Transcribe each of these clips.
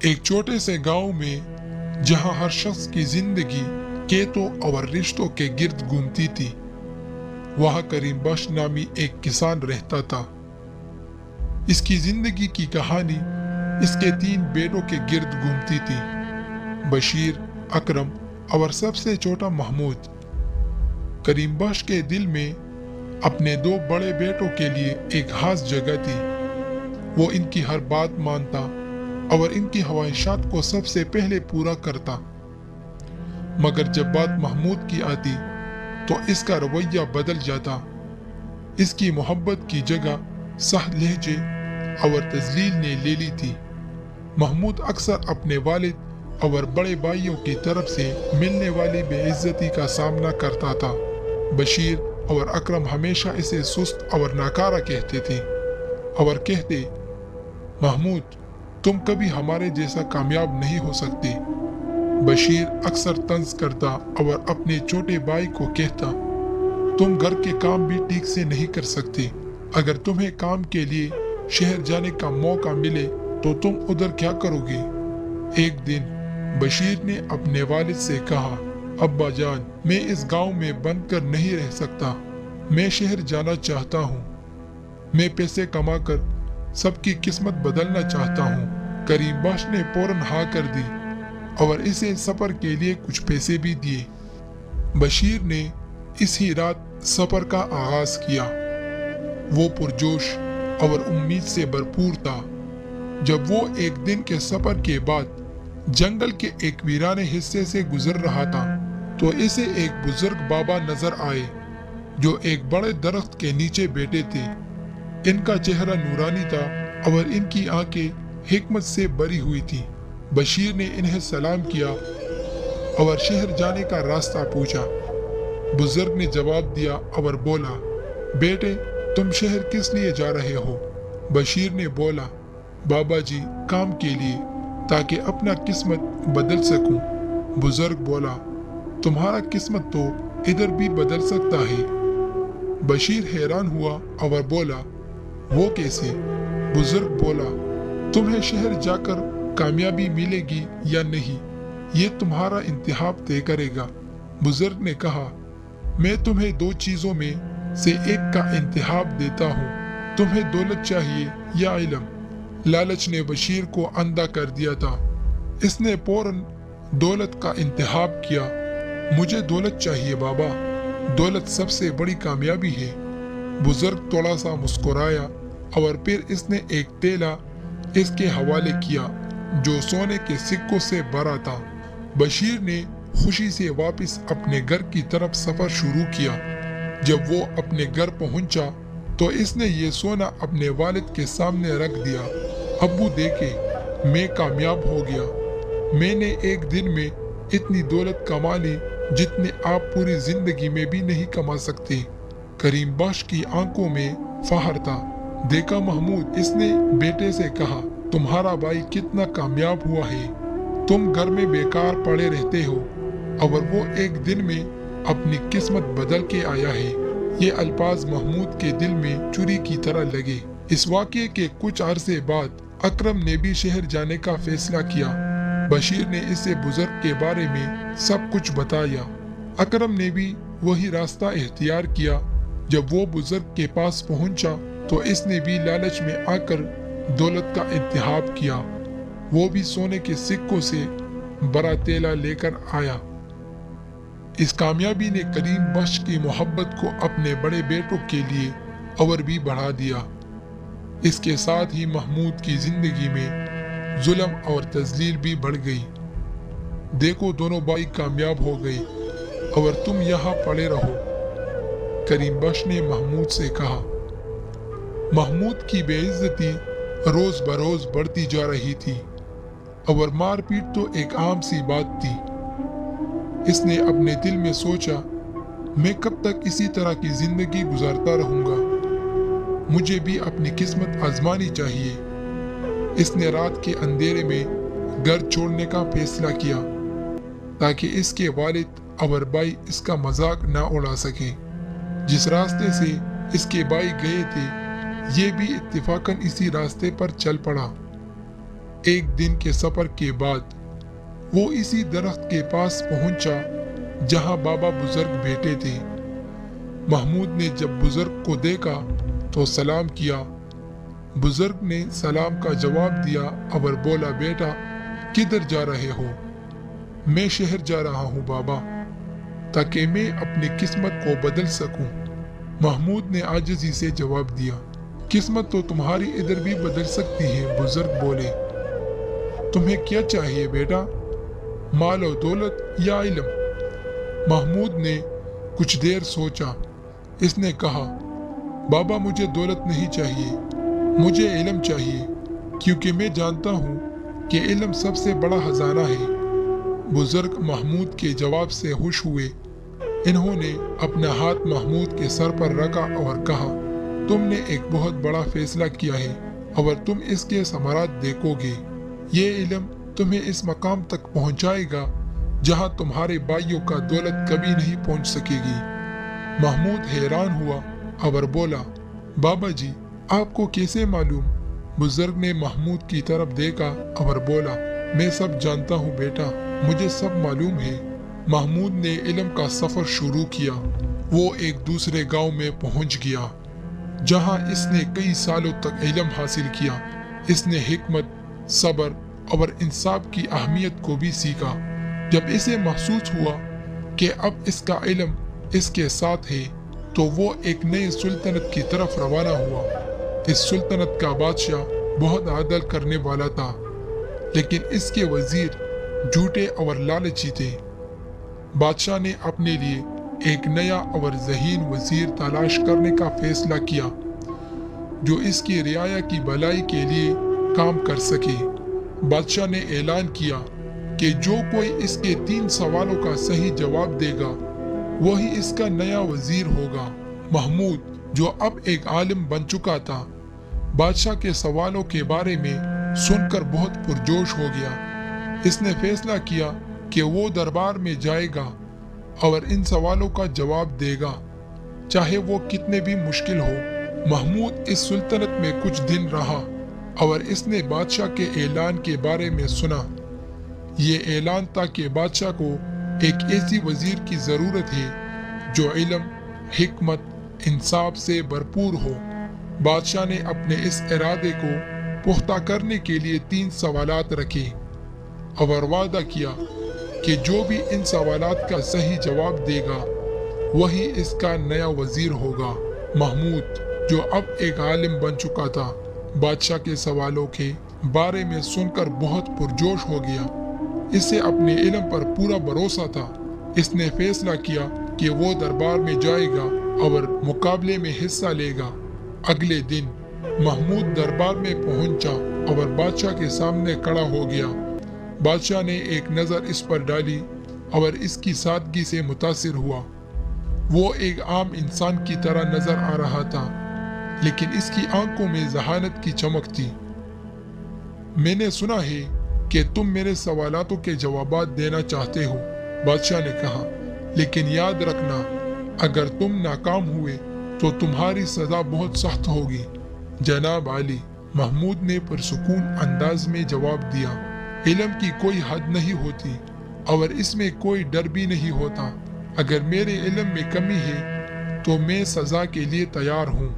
ایک چھوٹے سے گاؤں میں جہاں ہر شخص کی زندگی کھیتوں اور رشتوں کے گرد گھومتی تھی، وہاں کریم بخش نامی ایک کسان رہتا تھا۔ اس کی زندگی کی کہانی اس کے 3 بیٹوں کے گرد گھومتی تھی، بشیر، اکرم اور سب سے چھوٹا محمود۔ کریم بخش کے دل میں اپنے 2 بڑے بیٹوں کے لیے ایک خاص جگہ تھی۔ وہ ان کی ہر بات مانتا اور ان کی خواہشات کو سب سے پہلے پورا کرتا، مگر جب بات محمود کی آتی تو اس کا رویہ بدل جاتا۔ اس کی محبت کی جگہ سخت لہجے اور تذلیل نے لے لی تھی۔ محمود اکثر اپنے والد اور بڑے بھائیوں کی طرف سے ملنے والی بے عزتی کا سامنا کرتا تھا۔ بشیر اور اکرم ہمیشہ اسے سست اور ناکارہ کہتے تھے اور کہتے، محمود، تم کبھی ہمارے جیسا کامیاب نہیں ہو سکتے۔ بشیر اکثر طنز کرتا اور اپنے چھوٹے بھائی کو کہتا، تم گھر کے کام بھی ٹھیک سے نہیں کر سکتے۔ اگر تمہیں کام کے لیے شہر جانے کا موقع ملے تو تم ادھر کیا کرو گے؟ ایک دن بشیر نے اپنے والد سے کہا، ابا جان، میں اس گاؤں میں بند کر نہیں رہ سکتا، میں شہر جانا چاہتا ہوں۔ میں پیسے کما کر سب کی قسمت بدلنا چاہتا ہوں۔ کریم بخش نے فوراً ہاں کر دی اور اسے سفر کے لیے کچھ پیسے بھی دیے۔ بشیر نے اسی رات سفر کا آغاز کیا۔ وہ پرجوش اور امید سے بھرپور تھا۔ جب وہ ایک دن کے سفر کے بعد جنگل کے ایک ویرانے حصے سے گزر رہا تھا تو اسے ایک بزرگ بابا نظر آئے جو ایک بڑے درخت کے نیچے بیٹھے تھے۔ ان کا چہرہ نورانی تھا اور ان کی آنکھیں حکمت سے بھری ہوئی تھی۔ بشیر نے انہیں سلام کیا اور شہر جانے کا راستہ پوچھا۔ بزرگ نے جواب دیا اور بولا، بیٹے، تم شہر کس لیے جا رہے ہو؟ بشیر نے بولا، بابا جی، کام کے لیے، تاکہ اپنا قسمت بدل سکوں۔ بزرگ بولا، تمہارا قسمت تو ادھر بھی بدل سکتا ہے۔ بشیر حیران ہوا اور بولا، وہ کیسے؟ بزرگ بولا، تمہیں شہر جا کر کامیابی ملے گی یا نہیں، یہ تمہارا انتخاب طے کرے گا۔ بزرگ نے کہا، میں تمہیں 2 چیزوں میں سے ایک کا انتخاب دیتا ہوں، تمہیں دولت چاہیے یا علم؟ لالچ نے بشیر کو اندھا کر دیا تھا۔ اس نے فوراً دولت کا انتخاب کیا۔ مجھے دولت چاہیے بابا، دولت سب سے بڑی کامیابی ہے۔ بزرگ تھوڑا سا مسکرایا اور پھر اس نے ایک تھیلا اس کے حوالے کیا جو سونے کے سکوں سے بھرا تھا۔ بشیر نے خوشی سے واپس اپنے گھر کی طرف سفر شروع کیا۔ جب وہ اپنے گھر پہنچا تو اس نے یہ سونا اپنے والد کے سامنے رکھ دیا۔ ابو دیکھے، میں کامیاب ہو گیا۔ میں نے ایک دن میں اتنی دولت کما لی جتنے آپ پوری زندگی میں بھی نہیں کما سکتے۔ کریم بخش کی آنکھوں میں فخر تھا۔ دیکھا محمود، اس نے بیٹے سے کہا، تمہارا بھائی کتنا کامیاب ہوا ہے، تم گھر میں بیکار پڑے رہتے ہو اور وہ ایک دن میں اپنی قسمت بدل کے آیا ہے۔ یہ الفاظ محمود کے دل میں چھری کی طرح لگے۔ اس واقعے کے کچھ عرصے بعد اکرم نے بھی شہر جانے کا فیصلہ کیا۔ بشیر نے اسے بزرگ کے بارے میں سب کچھ بتایا۔ اکرم نے بھی وہی راستہ اختیار کیا۔ جب وہ بزرگ کے پاس پہنچا تو اس نے بھی لالچ میں آ کر دولت کا انتخاب کیا۔ وہ بھی سونے کے سکوں سے بڑا تھیلا لے کر آیا۔ اس کامیابی نے کریم بخش کی محبت کو اپنے بڑے بیٹوں کے لیے اور بھی بڑھا دیا۔ اس کے ساتھ ہی محمود کی زندگی میں ظلم اور تذلیل بھی بڑھ گئی۔ دیکھو، دونوں بھائی کامیاب ہو گئے اور تم یہاں پڑے رہو، کریم بخش نے محمود سے کہا۔ محمود کی بے عزتی روز بروز بڑھتی جا رہی تھی اور مار پیٹ تو ایک عام سی بات تھی۔ اس نے اپنے دل میں سوچا، میں کب تک اسی طرح کی زندگی گزارتا رہوں گا، مجھے بھی اپنی قسمت آزمانی چاہیے۔ اس نے رات کے اندھیرے میں گھر چھوڑنے کا فیصلہ کیا تاکہ اس کے والد اور بھائی اس کا مذاق نہ اڑا سکے۔ جس راستے سے اس کے بھائی گئے تھے، یہ بھی اتفاقاً اسی راستے پر چل پڑا۔ ایک دن کے سفر کے بعد وہ اسی درخت کے پاس پہنچا جہاں بابا بزرگ بیٹھے تھے۔ محمود نے جب بزرگ کو دیکھا تو سلام کیا۔ بزرگ نے سلام کا جواب دیا اور بولا، بیٹا کدھر جا رہے ہو؟ میں شہر جا رہا ہوں بابا، تاکہ میں اپنی قسمت کو بدل سکوں۔ محمود نے عاجزی سے جواب دیا، قسمت تو تمہاری ادھر بھی بدل سکتی ہے۔ بزرگ بولے، تمہیں کیا چاہیے بیٹا، مال و دولت یا علم؟ محمود نے کچھ دیر سوچا۔ اس نے کہا، بابا مجھے دولت نہیں چاہیے، مجھے علم چاہیے، کیونکہ میں جانتا ہوں کہ علم سب سے بڑا خزانہ ہے۔ بزرگ محمود کے جواب سے خوش ہوئے۔ انہوں نے اپنا ہاتھ محمود کے سر پر رکھا اور کہا، تم نے ایک بہت بڑا فیصلہ کیا ہے اور تم اس کے ثمرات دیکھو گے۔ یہ علم تمہیں اس مقام تک پہنچائے گا جہاں تمہارے بھائیوں کا دولت کبھی نہیں پہنچ سکے گی۔ محمود حیران ہوا اور بولا، بابا جی آپ کو کیسے معلوم؟ بزرگ نے محمود کی طرف دیکھا اور بولا، میں سب جانتا ہوں بیٹا، مجھے سب معلوم ہے۔ محمود نے علم کا سفر شروع کیا۔ وہ ایک دوسرے گاؤں میں پہنچ گیا جہاں اس نے کئی سالوں تک علم حاصل کیا۔ اس نے حکمت، صبر اور انصاف کی اہمیت کو بھی سیکھا۔ جب اسے محسوس ہوا کہ اب اس کا علم اس کے ساتھ ہے تو وہ ایک نئے سلطنت کی طرف روانہ ہوا۔ اس سلطنت کا بادشاہ بہت عدل کرنے والا تھا، لیکن اس کے وزیر جھوٹے اور لالچی تھے۔ بادشاہ نے اپنے لیے ایک نیا اور ذہین وزیر تلاش کرنے کا فیصلہ کیا جو اس کی رعایا کی بھلائی کے لیے کام کر سکے۔ بادشاہ نے اعلان کیا کہ جو کوئی اس کے 3 سوالوں کا صحیح جواب دے گا وہی اس کا نیا وزیر ہوگا۔ محمود جو اب ایک عالم بن چکا تھا، بادشاہ کے سوالوں کے بارے میں سن کر بہت پرجوش ہو گیا۔ اس نے فیصلہ کیا کہ وہ دربار میں جائے گا اور ان سوالوں کا جواب دے گا، چاہے وہ کتنے بھی مشکل ہو۔ محمود اس سلطنت میں کچھ دن رہا اور اس نے بادشاہ کے اعلان کے بارے میں سنا۔ یہ اعلان تھا کہ بادشاہ کو ایک ایسی وزیر کی ضرورت ہے جو علم، حکمت، انصاف سے بھرپور ہو۔ بادشاہ نے اپنے اس ارادے کو پختہ کرنے کے لیے 3 سوالات رکھے اور وعدہ کیا کہ جو بھی ان سوالات کا صحیح جواب دے گا وہی اس کا نیا وزیر ہوگا۔ محمود جو اب ایک عالم بن چکا تھا، بادشاہ کے سوالوں کے بارے میں سن کر بہت پرجوش ہو گیا۔ اسے اپنے علم پر پورا بھروسہ تھا۔ اس نے فیصلہ کیا کہ وہ دربار میں جائے گا اور مقابلے میں حصہ لے گا۔ اگلے دن محمود دربار میں پہنچا اور بادشاہ کے سامنے کھڑا ہو گیا۔ بادشاہ نے ایک نظر اس پر ڈالی اور اس کی سادگی سے متاثر ہوا۔ وہ ایک عام انسان کی طرح نظر آ رہا تھا، لیکن اس کی آنکھوں میں ذہانت کی چمک تھی۔ میں نے سنا ہے کہ تم میرے سوالاتوں کے جوابات دینا چاہتے ہو، بادشاہ نے کہا، لیکن یاد رکھنا اگر تم ناکام ہوئے تو تمہاری سزا بہت سخت ہوگی۔ جناب عالی، محمود نے پرسکون انداز میں جواب دیا، علم کی کوئی حد نہیں ہوتی اور اس میں کوئی ڈر بھی نہیں ہوتا۔ اگر میرے علم میں کمی ہے تو میں سزا کے لیے تیار ہوں۔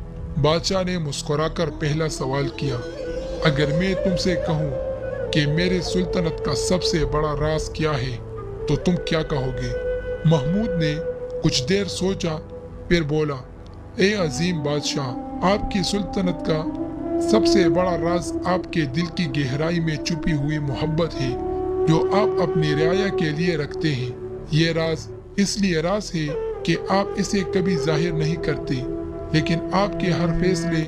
بادشاہ نے مسکرا کر پہلا سوال کیا، اگر میں تم سے کہوں کہ میرے سلطنت کا سب سے بڑا راز کیا ہے تو تم کیا کہو گے؟ محمود نے کچھ دیر سوچا، پھر بولا، اے عظیم بادشاہ، آپ کی سلطنت کا سب سے بڑا راز آپ کے دل کی گہرائی میں چھپی ہوئی محبت ہے جو آپ اپنی رعایا کے لیے رکھتے ہیں۔ یہ راز اس لیے راز ہے کہ آپ اسے کبھی ظاہر نہیں کرتے، لیکن آپ کے ہر فیصلے،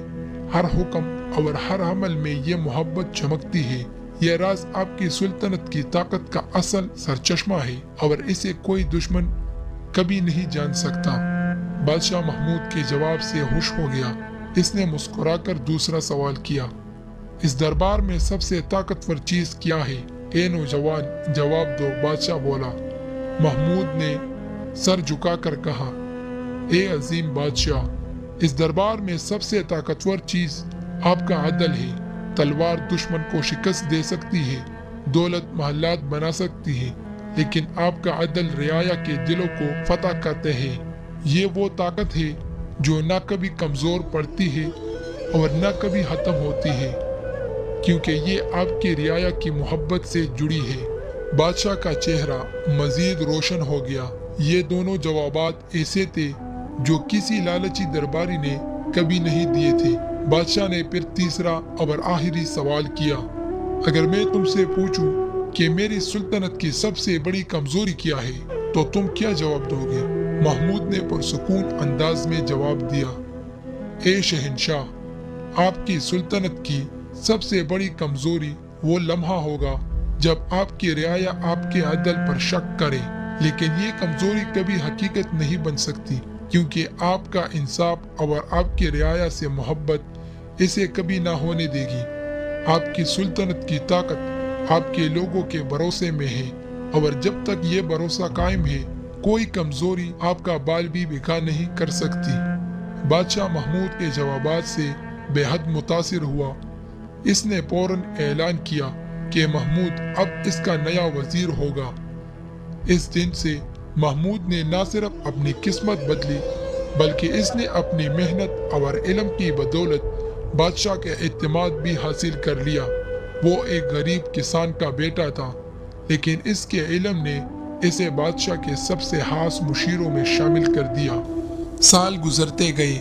ہر حکم اور ہر عمل میں یہ محبت چمکتی ہے۔ یہ راز آپ کی سلطنت کی طاقت کا اصل سرچشمہ ہے اور اسے کوئی دشمن کبھی نہیں جان سکتا۔ بادشاہ محمود کے جواب سے خوش ہو گیا۔ اس نے مسکرا کر دوسرا سوال کیا، اس دربار میں سب سے طاقتور چیز کیا ہے؟ اے نوجوان، جواب دو، بادشاہ بولا۔ محمود نے سر جھکا کر کہا، اے عظیم بادشاہ، اس دربار میں سب سے طاقتور چیز آپ کا عدل ہے۔ تلوار دشمن کو شکست دے سکتی ہے، دولت محلات بنا سکتی ہے، لیکن آپ کا عدل رعایا کے دلوں کو فتح کرتے ہیں۔ یہ وہ طاقت ہے جو نہ کبھی کمزور پڑتی ہے اور نہ کبھی ختم ہوتی ہے، کیونکہ یہ آپ کی رعایا کی محبت سے جڑی ہے۔ بادشاہ کا چہرہ مزید روشن ہو گیا۔ یہ دونوں جوابات ایسے تھے جو کسی لالچی درباری نے کبھی نہیں دیے تھے۔ بادشاہ نے پھر تیسرا اور آخری سوال کیا، اگر میں تم سے پوچھوں کہ میری سلطنت کی سب سے بڑی کمزوری کیا ہے تو تم کیا جواب دو گے؟ محمود نے پرسکون انداز میں جواب دیا، اے شہنشاہ، آپ کی سلطنت کی سب سے بڑی کمزوری وہ لمحہ ہوگا جب آپ کی رعایا آپ کے عدل پر شک کرے، لیکن یہ کمزوری کبھی حقیقت نہیں بن سکتی، کیونکہ آپ کا انصاف اور آپ کی رعایا سے محبت اسے کبھی نہ ہونے دے گی۔ آپ کی سلطنت کی طاقت آپ کے لوگوں کے بھروسے میں ہے، اور جب تک یہ بھروسہ قائم ہے کوئی کمزوری آپ کا بال بھی بکا نہیں کر سکتی۔ بادشاہ محمود کے جوابات سے بے حد متاثر ہوا۔ اس نے فوراً اعلان کیا کہ محمود اب اس کا نیا وزیر ہوگا۔ اس دن سے محمود نے نہ صرف اپنی قسمت بدلی بلکہ اس نے اپنی محنت اور علم کی بدولت بادشاہ کے اعتماد بھی حاصل کر لیا۔ وہ ایک غریب کسان کا بیٹا تھا، لیکن اس کے علم نے اسے بادشاہ کے سب سے خاص مشیروں میں شامل کر دیا۔ سال گزرتے گئے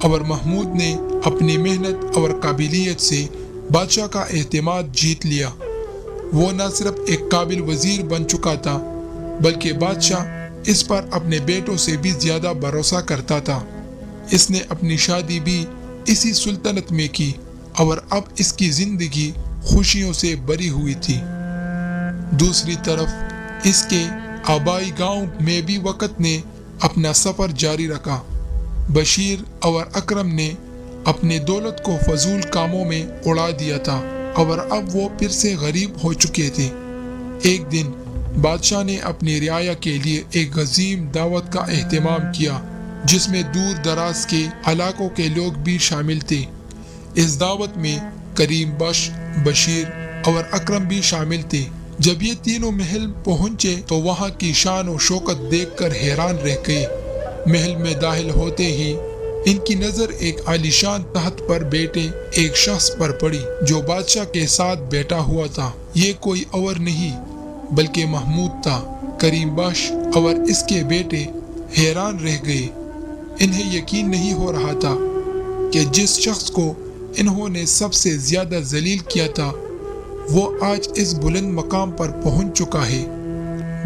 اور محمود نے اپنی محنت اور قابلیت سے بادشاہ کا اعتماد جیت لیا۔ وہ نہ صرف ایک قابل وزیر بن چکا تھا بلکہ بادشاہ اس پر اپنے بیٹوں سے بھی زیادہ بھروسہ کرتا تھا۔ اس نے اپنی شادی بھی اسی سلطنت میں کی اور اب اس کی زندگی خوشیوں سے بھری ہوئی تھی۔ دوسری طرف اس کے آبائی گاؤں میں بھی وقت نے اپنا سفر جاری رکھا۔ بشیر اور اکرم نے اپنے دولت کو فضول کاموں میں اڑا دیا تھا اور اب وہ پھر سے غریب ہو چکے تھے۔ ایک دن بادشاہ نے اپنی رعایا کے لیے ایک عظیم دعوت کا اہتمام کیا جس میں دور دراز کے علاقوں کے لوگ بھی شامل تھے۔ اس دعوت میں کریم بخش، بشیر اور اکرم بھی شامل تھے۔ جب یہ تینوں محل پہنچے تو وہاں کی شان و شوکت دیکھ کر حیران رہ گئے۔ محل میں داخل ہوتے ہی ان کی نظر ایک عالیشان تخت پر بیٹھے ایک شخص پر پڑی جو بادشاہ کے ساتھ بیٹھا ہوا تھا۔ یہ کوئی اور نہیں بلکہ محمود تھا۔ کریم بخش اور اس کے بیٹے حیران رہ گئے۔ انہیں یقین نہیں ہو رہا تھا کہ جس شخص کو انہوں نے سب سے زیادہ ذلیل کیا تھا وہ آج اس بلند مقام پر پہنچ چکا ہے۔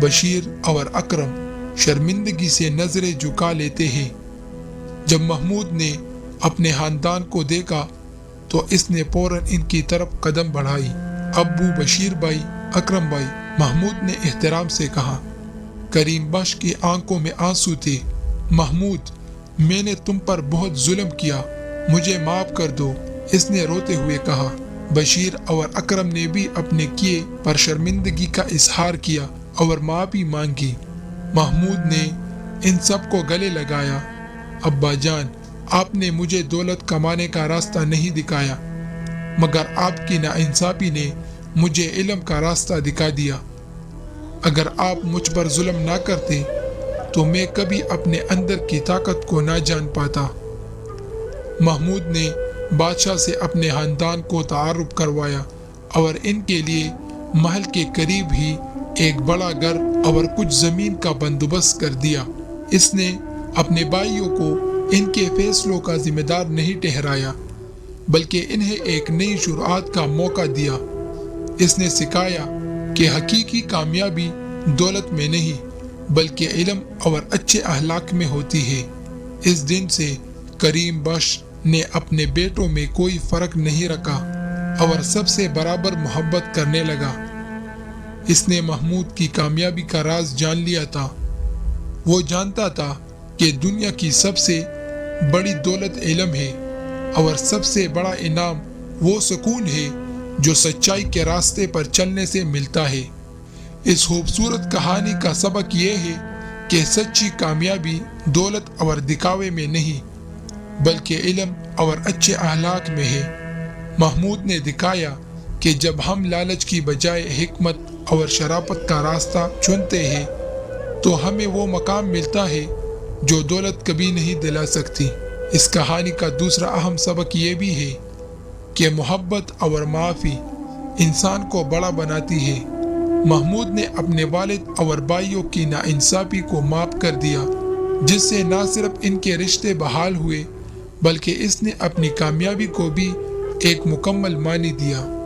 بشیر اور اکرم شرمندگی سے نظریں جھکا لیتے ہیں۔ جب محمود نے اپنے خاندان کو دیکھا تو اس نے فوراً ان کی طرف قدم بڑھائی۔ ابو بشیر بھائی، اکرم بھائی، محمود نے احترام سے کہا۔ کریم بخش کی آنکھوں میں آنسو تھے۔ محمود، میں نے تم پر بہت ظلم کیا، مجھے معاف کر دو، اس نے روتے ہوئے کہا۔ بشیر اور اکرم نے بھی اپنے کیے پر شرمندگی کا اظہار کیا اور معافی مانگی۔ محمود نے ان سب کو گلے لگایا۔ ابا جان، آپ نے مجھے دولت کمانے کا راستہ نہیں دکھایا مگر آپ کی ناانصافی نے مجھے علم کا راستہ دکھا دیا۔ اگر آپ مجھ پر ظلم نہ کرتے تو میں کبھی اپنے اندر کی طاقت کو نہ جان پاتا۔ محمود نے بادشاہ سے اپنے خاندان کو تعارف کروایا اور ان کے لیے محل کے قریب ہی ایک بڑا گھر اور کچھ زمین کا بندوبست کر دیا۔ اس نے اپنے بھائیوں کو ان کے فیصلوں کا ذمہ دار نہیں ٹھہرایا بلکہ انہیں ایک نئی شروعات کا موقع دیا۔ اس نے سکھایا کہ حقیقی کامیابی دولت میں نہیں بلکہ علم اور اچھے اخلاق میں ہوتی ہے۔ اس دن سے کریم بخش نے اپنے بیٹوں میں کوئی فرق نہیں رکھا اور سب سے برابر محبت کرنے لگا۔ اس نے محمود کی کامیابی کا راز جان لیا تھا۔ وہ جانتا تھا کہ دنیا کی سب سے بڑی دولت علم ہے اور سب سے بڑا انعام وہ سکون ہے جو سچائی کے راستے پر چلنے سے ملتا ہے۔ اس خوبصورت کہانی کا سبق یہ ہے کہ سچی کامیابی دولت اور دکھاوے میں نہیں بلکہ علم اور اچھے اخلاق میں ہے۔ محمود نے دکھایا کہ جب ہم لالچ کی بجائے حکمت اور شرافت کا راستہ چنتے ہیں تو ہمیں وہ مقام ملتا ہے جو دولت کبھی نہیں دلا سکتی۔ اس کہانی کا دوسرا اہم سبق یہ بھی ہے کہ محبت اور معافی انسان کو بڑا بناتی ہے۔ محمود نے اپنے والد اور بھائیوں کی ناانصافی کو معاف کر دیا، جس سے نہ صرف ان کے رشتے بحال ہوئے بلکہ اس نے اپنی کامیابی کو بھی ایک مکمل معنی دیا۔